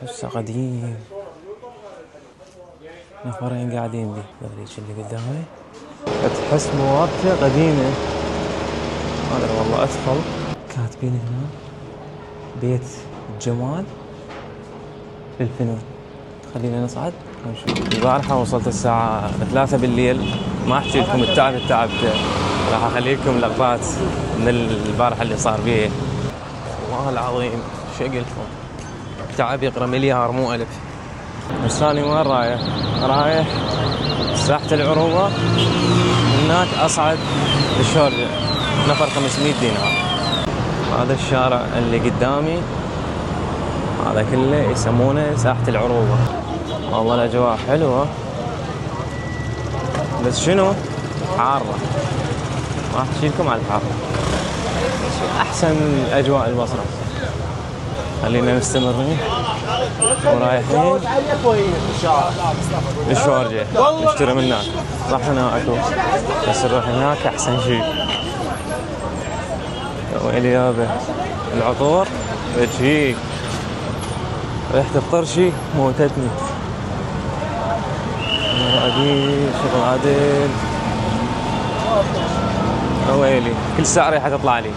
تحسه قديم. نفرين قاعدين بي ذوليك اللي قدامي، تحس موابته قديمة. ما ادري والله. ادخل كاتبين هنا بيت جمال للفنون. خلينا نصعد ونشوف. البارحة وصلت الساعة 3 بالليل. ما احكي لكم التعب راح اخلي لكم لقطات من البارحة اللي صار بيه. والله العظيم شقلكم تعب يقرا مليار مو ألف. بس أنا وين رايح؟ رايح ساحة العروبة، هناك أصعد للشارجة نفر 500 دينار. هذا الشارع اللي قدامي هذا كله يسمونه ساحة العروبة. والله الأجواء حلوة بس شنو؟ حارة. ما أحكي لكم على الحارة. أحسن أجواء البصرة. خلينا مستمرين ورايحين الشوارجة نشتري من هناك. راح هنا اكو بس نروح هناك احسن شيء. ويلي يابا العطور شيء، ريحة الطرشي موتتني. عديل شغل عدل. ويلي كل ساعة ريحة تطلع لي،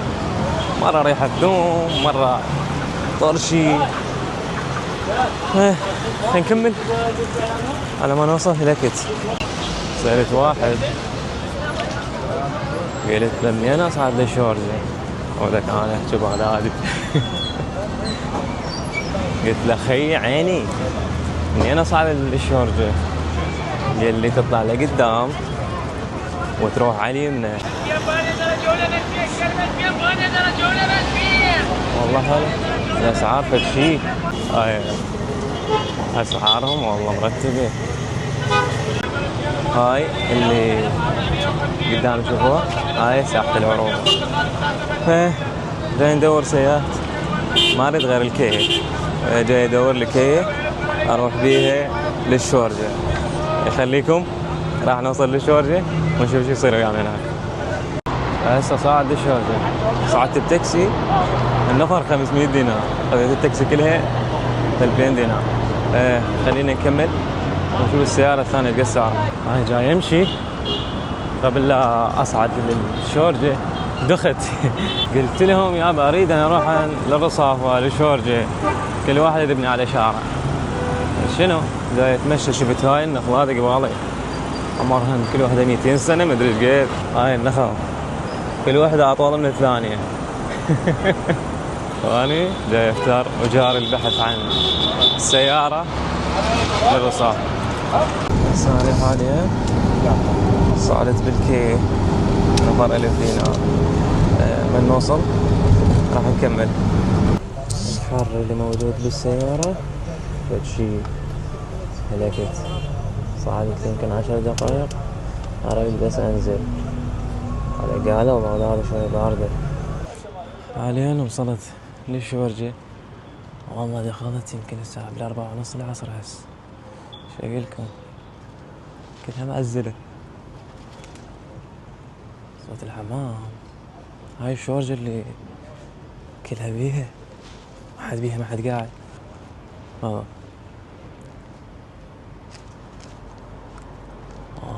مرة ريحة ثوم مرة طرشي. نكمل على ما نوصل هلكت. سألت واحد قلت له منين اصعد للشورجة؟ وذاك انا احكي بغدادي. قلت له خي عيني منين اصعد للشورجة؟ قال لي تطلع لقدام وتروح على اليمنى. والله هلا الاسعار فد شيء. اسعارهم والله مرتبه. هاي اللي قدام شوفوها، هاي ساحة العروبة. جاي ندور سيارات، ما اريد غير الكيه. جاي ادور لي كيه اروح بيها للشورجة. يخليكم راح نوصل للشورجة ونشوف شو يصير ويانا هناك. هسه صاعد للشورجة، صعدت بتاكسي النفر 500 دينار، خذيت التاكسي كلها 2000 دينار. خلينا نكمل ونشوف السيارة الثانية قد سعرها. أنا جاي أمشي قبل لا أصعد للشورجة دخت. قلت لهم يابا أريد أنا أروح للرصافة للشورجة، كل واحد يذبني على شارع. شنو؟ جاي أتمشى شفت هاي النخل هذا قبالي عمرهن كل واحدة 200 سنة مدري ايش قد. هاي النخل كل واحدة أطول من الثانية. وأني جاي أفتر وجاري البحث عن السيارة للرصافة. صاري حاليا صعدت بالكي نفر 1000 دينار. من نوصل راح نكمل. الحر اللي موجود بالسيارة فد شي هلكت. صعدت يمكن 10 دقائق أريد بس أنزل. هذا قالوا بغداد شوي باردة. حاليا وصلت للشورجة. والله دخلت يمكن الساعة 4:30 العصر هسه. شو اقولكم كلها مأزلة. صوت الحمام. هاي الشورجة اللي كلها بيها ما حد بيها، ما حد قاعد.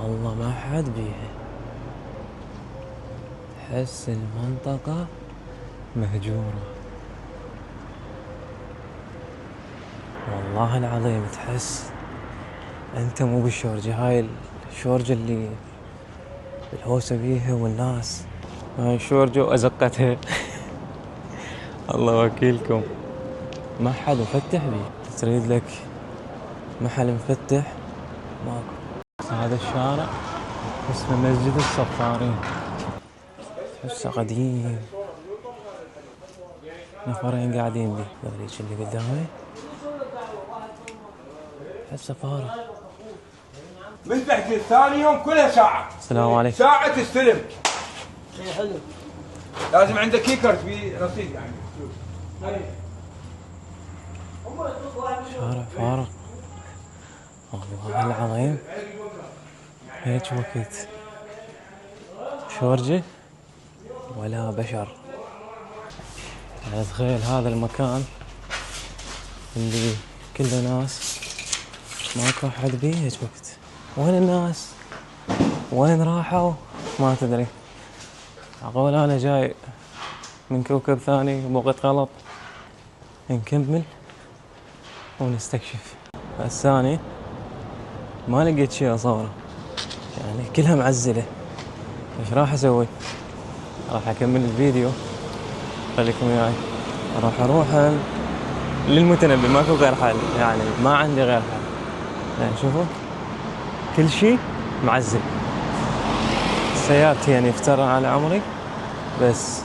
والله ما حد بيها. تحس المنطقة مهجورة والله العظيم. تحس انت مو بالشورجة. هاي الشورجة اللي الهوسة بيها والناس. هاي الشورجة وازقتها. الله وكيلكم ما حد مفتح بيه. تريد لك محل مفتح ماكو. هذا الشارع اسمه مسجد الصفارين. تحسه قديم. نفرين قاعدين بي ذوليك اللي قدامي. تحسه فارغ. مذبحتي ثاني يوم كلها ساعة. السلام عليكم. ساعة تستلم. حلو. لازم عندك كيكرت في رصيد يعني. شارع فارغ والله العظيم. هيك وقت شورجة ولا بشر. يعني تخيل هذا المكان اللي كله ناس، ماكو أحد بيهج وقت. وين الناس؟ وين راحوا؟ ما تدري. أقول أنا جاي من كوكب ثاني بوقت غلط. نكمل ونستكشف. الثاني ما لقيت شيء أصوره، يعني كلها معزلة. إيش راح أسوي؟ راح أكمل الفيديو، خليكم وياي. راح للمتنبي، ماكو غير حل، يعني ما عندي غير حل. يعني شوفوا كل شيء معزل. سيارتي يعني يفترى على عمري، بس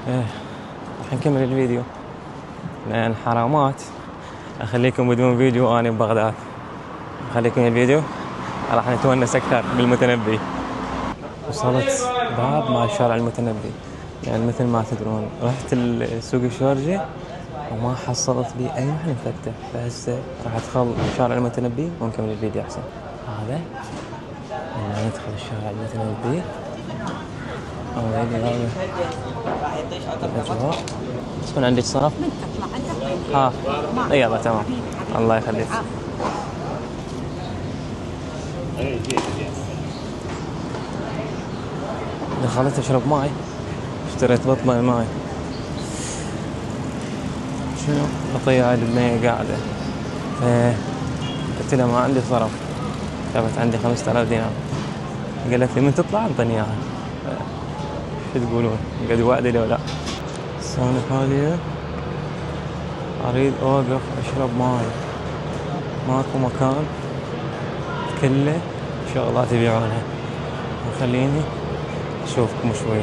راح نكمل الفيديو لأن حرامات. أخليكم بدون فيديو أنا ببغداد. أخليكم الفيديو، راح نتونس أكثر بالمتنبي. وصلت باب مع شارع المتنبي، يعني مثل ما تدرون رحت السوق الشارجي وما حصلت لي أي محل مفتح، فهسه راح أدخل شارع المتنبي ونكمل الفيديو أحسن. هذا إن ندخل الشارع المتنبي. أولي هذا الأجواء. تكون عندك صرف؟ ها يلا تمام، الله يخليك. دخلت أشرب ماي، اشتريت بطلة ماي. شنو أعطيها المية قاعدة. قلت لها ما عندي صرف، كانت عندي 5000 دينار. قالت لي من تطلع انطني اياها. شو تقولون؟ قد وعدي لو لا. الساعة حاليا اريد اوقف اشرب ماي، ماكو مكان، كله شغلات يبيعونها. وخليني اشوفكم شوي.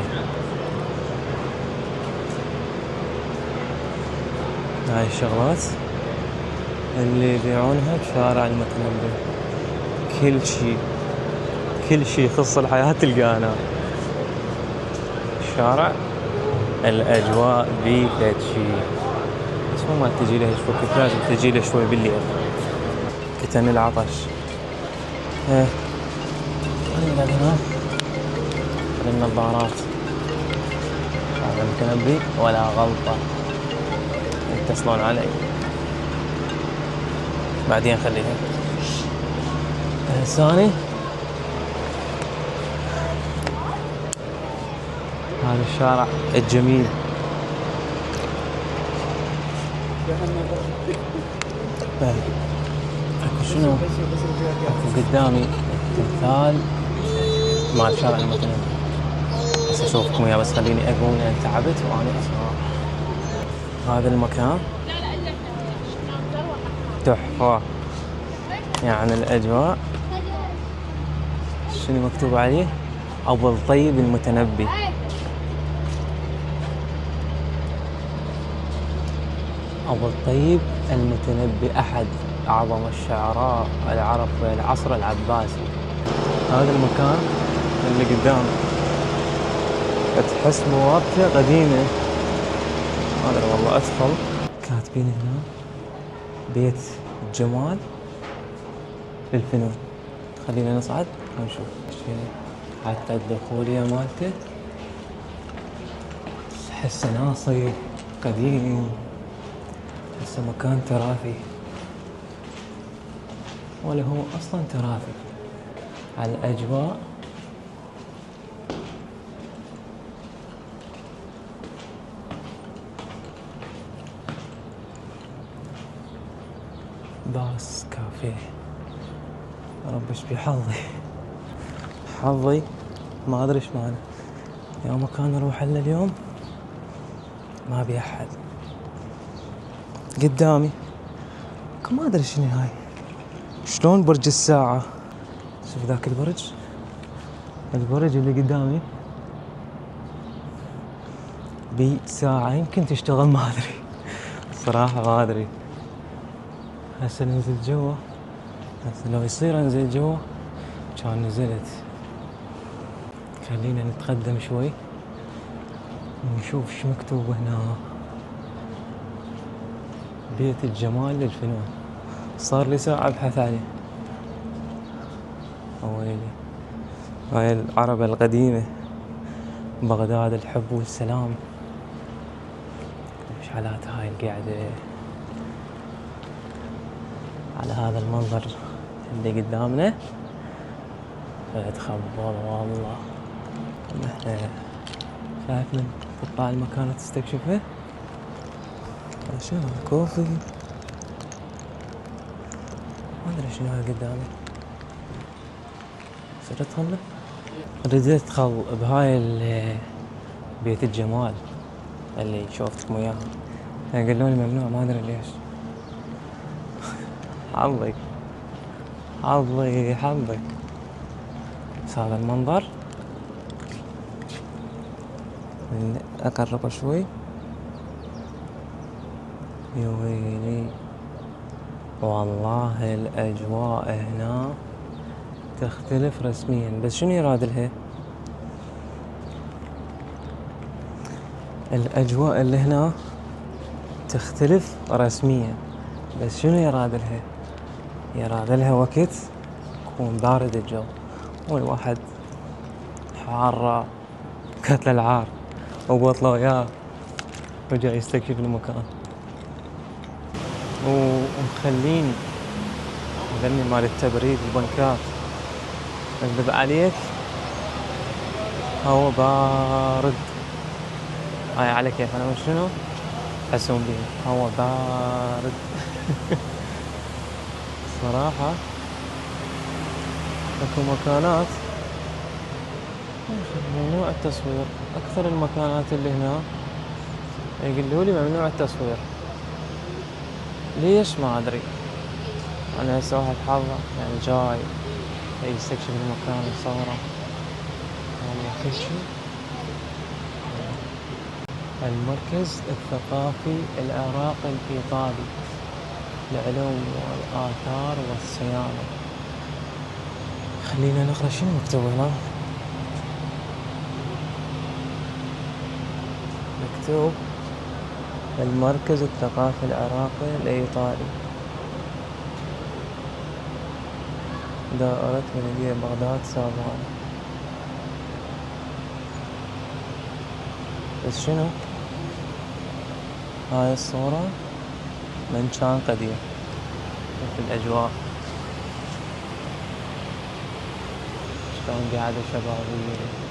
هاي الشغلات اللي يبيعونها بشارع المتنبي. كل شيء يخص الحياة تلقانا. الشارع الأجواء ذي شيء، بس ما تجي له شوي، لازم تجي له شوي بالليل. كتن العطش. خلينا هنا النظارات. هذا المتنبي ولا غلطة، يتصلون علي بعدين خليها. الثاني هذا الشارع الجميل. اكو شنو؟ اكو قدامي تمثال مال شارع المتنبي. بس اشوفكم وياه، بس خليني اقوم لان تعبت واني اصلا. هذا المكان تحفة، يعني الاجواء. شنو مكتوب عليه؟ ابو الطيب المتنبي. أبو الطيب المتنبي أحد أعظم الشعراء العرب في العصر العباسي. هذا المكان اللي قدام تحس بوابته قديمة. ما أدري والله. أدخل كاتبين هنا بيت جمال للفنون. خلينا نصعد ونشوف حتى الدخولية مالته. تحس ناصي قديم، هسه مكان تراثي، ولا هو أصلاً تراثي. على الأجواء باس كافيه. رب ايش حظي ما أدري ايش معنى. يوم مكان أروح له اليوم ما بي أحد قدامي. ما أدري شنو هاي، شلون برج الساعة. شوف ذاك البرج اللي قدامي بي ساعة يمكن تشتغل، ما أدري صراحة ما أدري. هسه ننزل جوا. هسه لو يصير أنزل جوا كان نزلت. خلينا نتقدم شوي ونشوف شو مكتوب هنا. بيت الجمال للفنون. صار لي ساعة أبحث عليه. ويلي هاي العربة القديمة، بغداد الحب والسلام. مش حالات هاي القعدة. على هذا المنظر اللي قدامنا. فتخبل والله. احنا شايف من تطلع المكان وتستكشفه. شنو كوفي؟ ما ادري شنو هاي قدامي. صرت ادخل. رديت ادخل بهاي بيت الجمال اللي شوفتكم وياها. قالوا لي ممنوع، ما ادري ليش. حظي حظي حظي. بس هذا المنظر اقرب شوي. يا ويلي والله الاجواء هنا تختلف رسميا. بس شنو يراد لها؟ الاجواء اللي هنا تختلف رسميا. بس شنو يراد لها؟ يراد لها وقت يكون بارد الجو والواحد حارة كتل العار وبطلة وياه وجاي يستكشف المكان. ومخلين مغني مال التبريد البنكات اكذب عليك هو بارد. هاي على كيف انا وشنو حسون بيه هو بارد. صراحة اكو مكانات ممنوع التصوير. اكثر المكانات اللي هنا يقولوا لي ممنوع التصوير. ليش ما ادري. انا هسه واحد حظه يعني جاي يستكشف المكان ويصوره. والله كل شيء. المركز الثقافي العراقي الإيطالي للعلوم والآثار والصيانة. خلينا نقرأ شنو مكتوب هنا. مكتوب المركز الثقافي العراقي الإيطالي دائرة مدينة بغداد سابقا. بس شنو هاي الصورة من كان قديم في الأجواء شلون قاعدة شبابية.